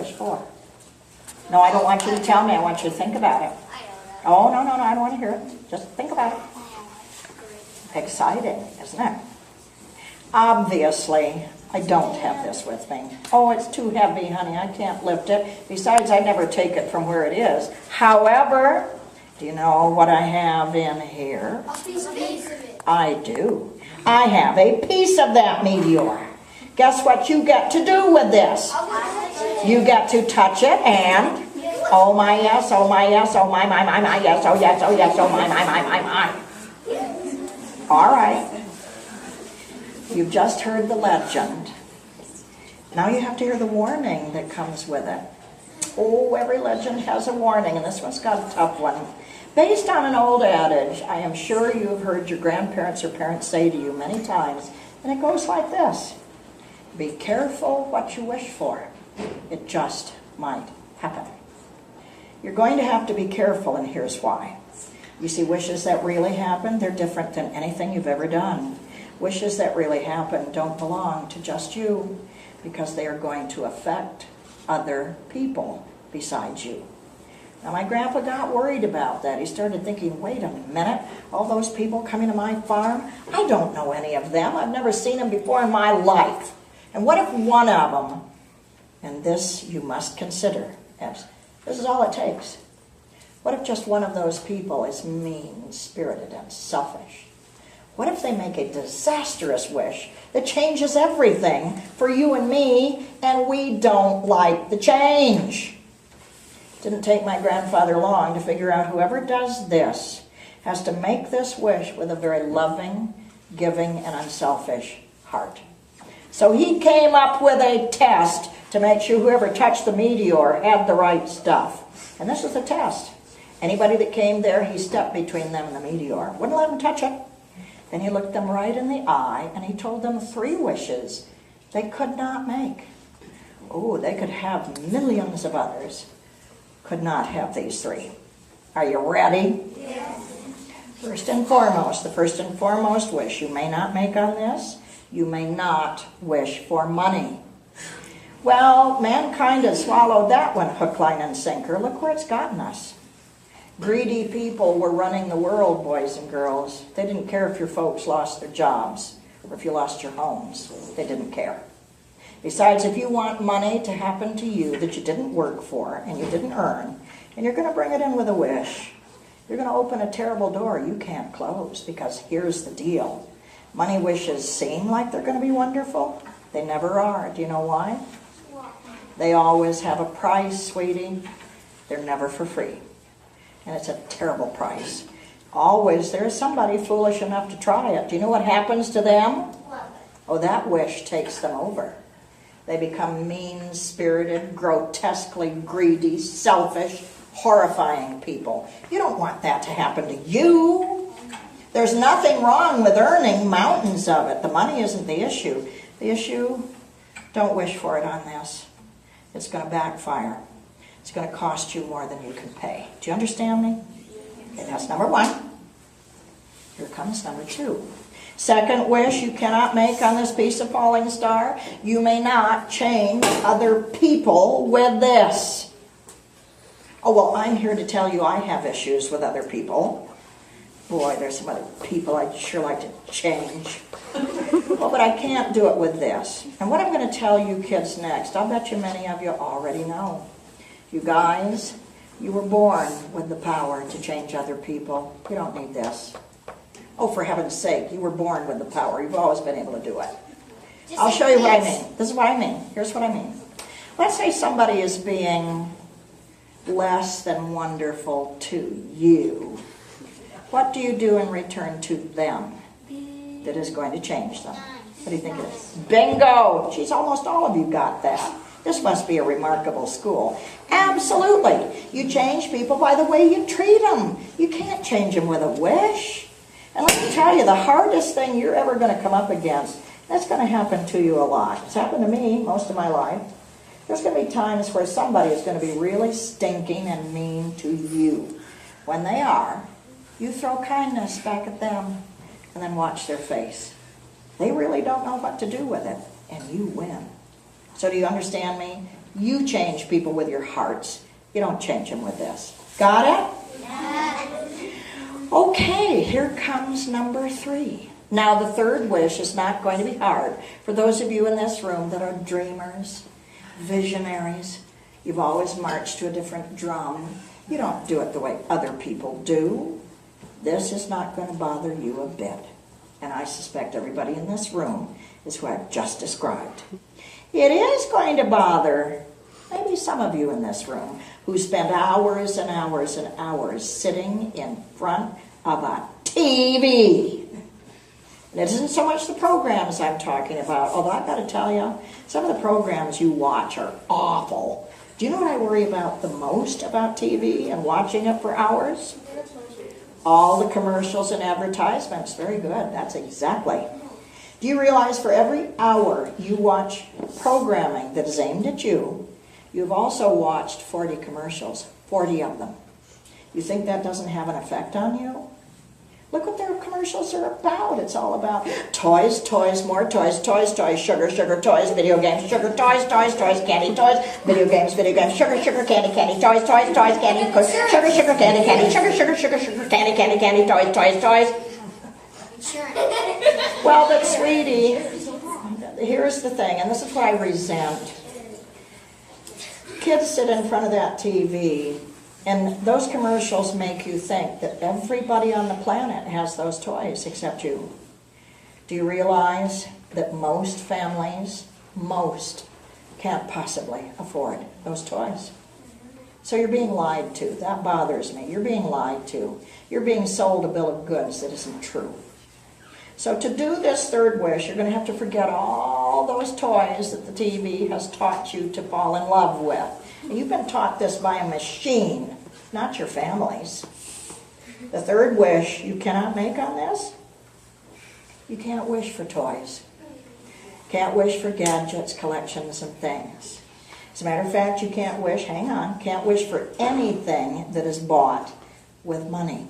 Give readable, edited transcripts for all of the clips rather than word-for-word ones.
wish for? No, I don't want you to tell me. I want you to think about it. Oh, no, I don't want to hear it. Just think about it. Exciting, isn't it? Obviously, I don't have this with me. Oh, it's too heavy, honey. I can't lift it. Besides, I never take it from where it is. However, do you know what I have in here? A piece of it. I do. I have a piece of that meteor. Guess what you get to do with this? You get to touch it and, oh my yes, oh my yes, oh my yes, oh yes, oh yes, oh my. All right. You've just heard the legend. Now you have to hear the warning that comes with it. Oh, every legend has a warning, and this one's got a tough one. Based on an old adage, I am sure you've heard your grandparents or parents say to you many times, and it goes like this. Be careful what you wish for. It just might happen. You're going to have to be careful, and here's why. You see, wishes that really happen, they're different than anything you've ever done. Wishes that really happen don't belong to just you because they are going to affect other people besides you. Now, my grandpa got worried about that. He started thinking, wait a minute, all those people coming to my farm, I don't know any of them. I've never seen them before in my life. And what if one of them, and this you must consider, as this is all it takes. What if just one of those people is mean-spirited and selfish? What if they make a disastrous wish that changes everything for you and me, and we don't like the change? Didn't take my grandfather long to figure out whoever does this has to make this wish with a very loving, giving, and unselfish heart. So he came up with a test to make sure whoever touched the meteor had the right stuff. And this is the test. Anybody that came there, he stepped between them and the meteor. Wouldn't let them touch it. Then he looked them right in the eye and he told them 3 wishes they could not make. Oh, they could have millions of others. Could not have these 3. Are you ready? Yes. First and foremost, the first and foremost wish you may not make on this, you may not wish for money. Well, mankind has swallowed that one hook, line, and sinker. Look where it's gotten us. Greedy people were running the world, boys and girls. They didn't care if your folks lost their jobs or if you lost your homes. They didn't care. Besides, if you want money to happen to you that you didn't work for and you didn't earn, and you're going to bring it in with a wish, you're going to open a terrible door you can't close, because here's the deal. Money wishes seem like they're going to be wonderful. They never are. Do you know why? They always have a price, sweetie. They're never for free. And it's a terrible price. Always there's somebody foolish enough to try it. Do you know what happens to them? Oh, that wish takes them over. They become mean-spirited, grotesquely greedy, selfish, horrifying people. You don't want that to happen to you. There's nothing wrong with earning mountains of it. The money isn't the issue. The issue, don't wish for it on this. It's going to backfire. It's going to cost you more than you can pay. Do you understand me? Okay, that's number 1. Here comes number 2. Second wish you cannot make on this piece of falling star. You may not change other people with this. Oh, well, I'm here to tell you I have issues with other people. Boy, there's some other people I'd sure like to change. Well, but I can't do it with this. And what I'm going to tell you kids next, I'll bet you many of you already know. You guys, you were born with the power to change other people. You don't need this. Oh, for heaven's sake, you were born with the power. You've always been able to do it. I'll show you what I mean. This is what I mean. Here's what I mean. Let's say somebody is being less than wonderful to you. What do you do in return to them that is going to change them? What do you think it is? Bingo! Geez, almost all of you got that. This must be a remarkable school. Absolutely. You change people by the way you treat them. You can't change them with a wish. And let me tell you, the hardest thing you're ever going to come up against, that's going to happen to you a lot. It's happened to me most of my life. There's going to be times where somebody is going to be really stinking and mean to you. When they are, you throw kindness back at them and then watch their face. They really don't know what to do with it, and you win. So do you understand me? You change people with your hearts. You don't change them with this. Got it? Yeah. Okay, here comes number 3. Now, the third wish is not going to be hard. For those of you in this room that are dreamers, visionaries, you've always marched to a different drum. You don't do it the way other people do. This is not going to bother you a bit. And I suspect everybody in this room is who I've just described. It is going to bother maybe some of you in this room who spend hours and hours and hours sitting in front of a TV. And it isn't so much the programs I'm talking about, although I've got to tell you, some of the programs you watch are awful. Do you know what I worry about the most about TV and watching it for hours? All the commercials and advertisements. Very good. That's exactly. Do you realize for every hour you watch programming that is aimed at you, you've also watched 40 commercials, 40 of them. You think that doesn't have an effect on you? Look what their commercials are about. It's all about toys, toys, more toys, toys, toys, sugar, sugar, toys, video games, sugar, toys, toys, toys, candy, toys, video games, sugar, sugar, candy, candy, toys, toys, toys, candy, sugar, sugar, candy, candy, sugar, sugar, sugar, sugar, candy, candy, candy, toys, toys, toys. Well, but sweetie, here's the thing, and this is what I resent. Kids sit in front of that TV, and those commercials make you think that everybody on the planet has those toys except you. Do you realize that most families, can't possibly afford those toys? So you're being lied to. That bothers me. You're being lied to. You're being sold a bill of goods that isn't true. So to do this third wish, you're going to have to forget all those toys that the TV has taught you to fall in love with. And you've been taught this by a machine, not your families. The third wish you cannot make on this, you can't wish for toys. Can't wish for gadgets, collections, and things. As a matter of fact, you can't wish for anything that is bought with money.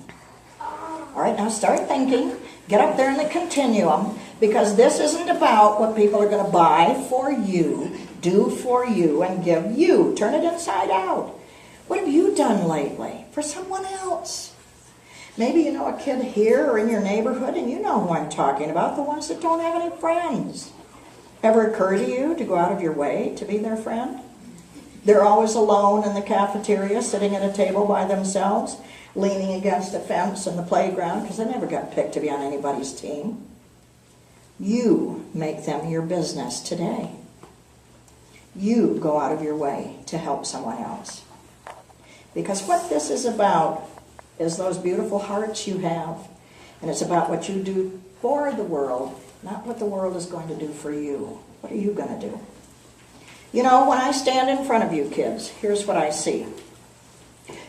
All right, now start thinking. Get up there in the continuum, because this isn't about what people are going to buy for you, do for you, and give you. Turn it inside out. What have you done lately for someone else? Maybe you know a kid here or in your neighborhood, and you know who I'm talking about, the ones that don't have any friends. Ever occur to you to go out of your way to be their friend? They're always alone in the cafeteria, sitting at a table by themselves, leaning against a fence in the playground because they never got picked to be on anybody's team. You make them your business today. You go out of your way to help someone else. Because what this is about is those beautiful hearts you have, and it's about what you do for the world, not what the world is going to do for you. What are you going to do? You know, when I stand in front of you kids, here's what I see.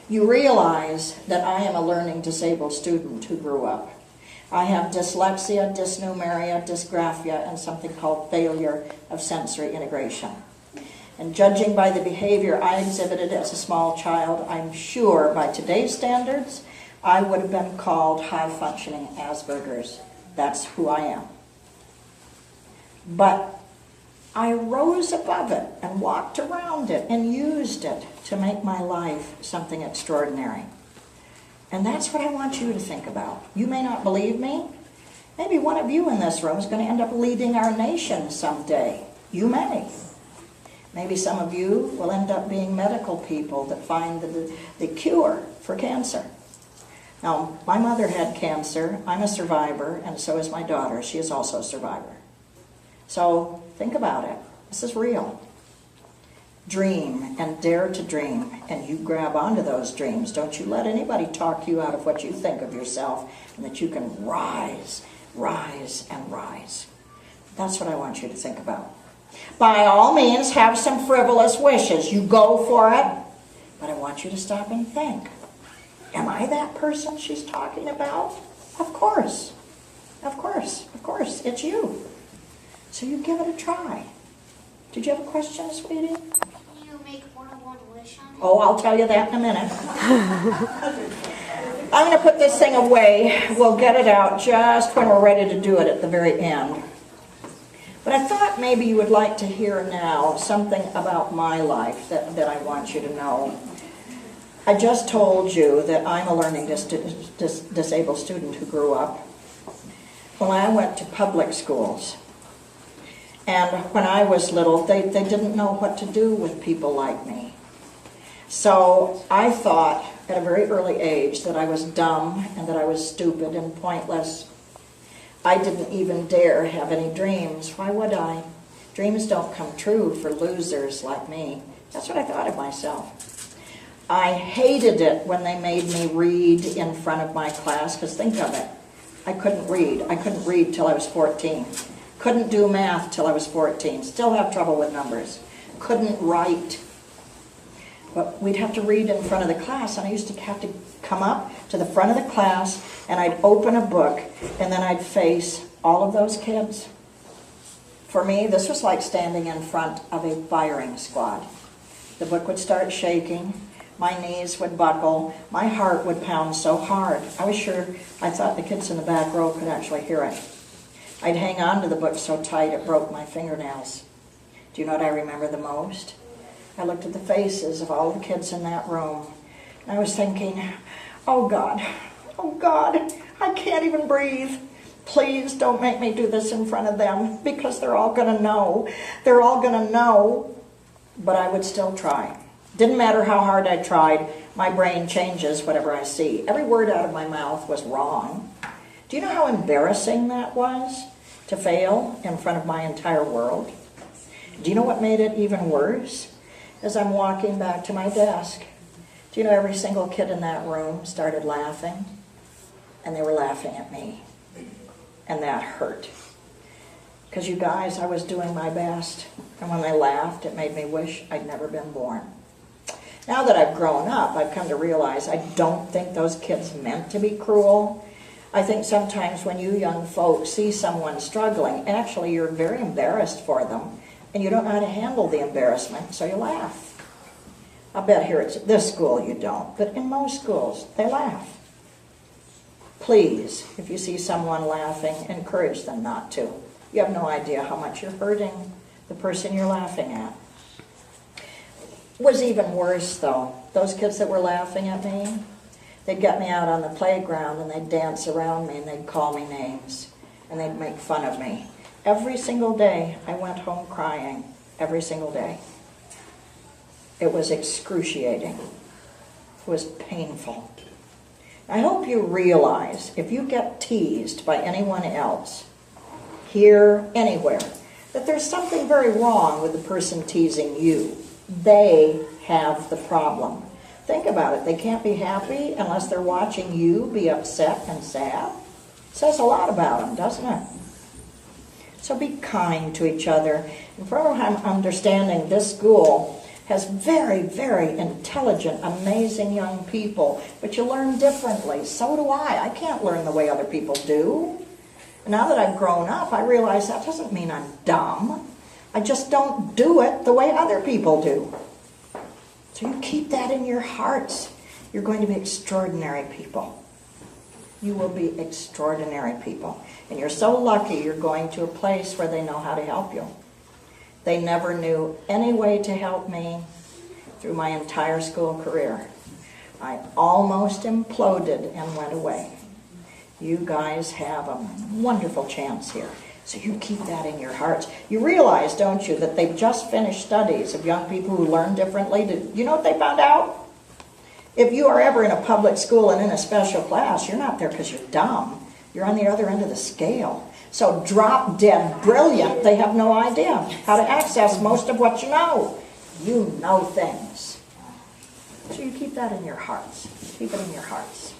You realize that I am a learning disabled student who grew up. I have dyslexia, dysnumeria, dysgraphia, and something called failure of sensory integration. And judging by the behavior I exhibited as a small child, I'm sure by today's standards, I would have been called high-functioning Asperger's. That's who I am. But I rose above it and walked around it and used it to make my life something extraordinary. And that's what I want you to think about. You may not believe me. Maybe one of you in this room is going to end up leading our nation someday. You may. Maybe some of you will end up being medical people that find the cure for cancer. Now, my mother had cancer. I'm a survivor, and so is my daughter. She is also a survivor. So think about it. This is real. Dream and dare to dream, and you grab onto those dreams. Don't you let anybody talk you out of what you think of yourself, and that you can rise, rise, and rise. That's what I want you to think about. By all means, have some frivolous wishes. You go for it, but I want you to stop and think. Am I that person she's talking about? Of course. Of course. Of course. It's you. So you give it a try. Did you have a question, sweetie? Can you make more than one wish on it? Oh, I'll tell you that in a minute. I'm going to put this thing away. We'll get it out just when we're ready to do it at the very end. But I thought maybe you would like to hear now something about my life that I want you to know. I just told you that I'm a learning disabled student who grew up. Well, I went to public schools. And when I was little, they didn't know what to do with people like me. So I thought at a very early age that I was dumb and that I was stupid and pointless. I didn't even dare have any dreams. Why would I? Dreams don't come true for losers like me. That's what I thought of myself. I hated it when they made me read in front of my class, because think of it. I couldn't read. I couldn't read till I was 14. Couldn't do math till I was 14. Still have trouble with numbers. Couldn't write. But we'd have to read in front of the class, and I used to have to come up to the front of the class, and I'd open a book, and then I'd face all of those kids. For me, this was like standing in front of a firing squad. The book would start shaking, my knees would buckle, my heart would pound so hard. I thought the kids in the back row could actually hear it. I'd hang on to the book so tight it broke my fingernails. Do you know what I remember the most? I looked at the faces of all the kids in that room, and I was thinking, oh God, I can't even breathe. Please don't make me do this in front of them, because they're all going to know. They're all going to know. But I would still try. Didn't matter how hard I tried, my brain changes whatever I see. Every word out of my mouth was wrong. Do you know how embarrassing that was, to fail in front of my entire world? Do you know what made it even worse? As I'm walking back to my desk, do you know every single kid in that room started laughing? And they were laughing at me. And that hurt. Because you guys, I was doing my best. And when they laughed, it made me wish I'd never been born. Now that I've grown up, I've come to realize I don't think those kids meant to be cruel. I think sometimes when you young folks see someone struggling, actually you're very embarrassed for them, and you don't know how to handle the embarrassment, so you laugh. I'll bet here at this school you don't, but in most schools, they laugh. Please, if you see someone laughing, encourage them not to. You have no idea how much you're hurting the person you're laughing at. It was even worse, though. Those kids that were laughing at me, they'd get me out on the playground, and they'd dance around me, and they'd call me names, and they'd make fun of me. Every single day, I went home crying. Every single day. It was excruciating. It was painful. I hope you realize, if you get teased by anyone else, here, anywhere, that there's something very wrong with the person teasing you. They have the problem. Think about it. They can't be happy unless they're watching you be upset and sad. It says a lot about them, doesn't it? So be kind to each other. And from what I'm understanding, this school has very, very intelligent, amazing young people. But you learn differently. So do I. I can't learn the way other people do. And now that I've grown up, I realize that doesn't mean I'm dumb. I just don't do it the way other people do. So you keep that in your hearts. You're going to be extraordinary people. You will be extraordinary people. And you're so lucky you're going to a place where they know how to help you. They never knew any way to help me through my entire school career. I almost imploded and went away. You guys have a wonderful chance here. So you keep that in your hearts. You realize, don't you, that they've just finished studies of young people who learn differently. You know what they found out? If you are ever in a public school and in a special class, you're not there because you're dumb. You're on the other end of the scale. So drop dead brilliant, they have no idea how to access most of what you know. You know things. So you keep that in your hearts. Keep it in your hearts.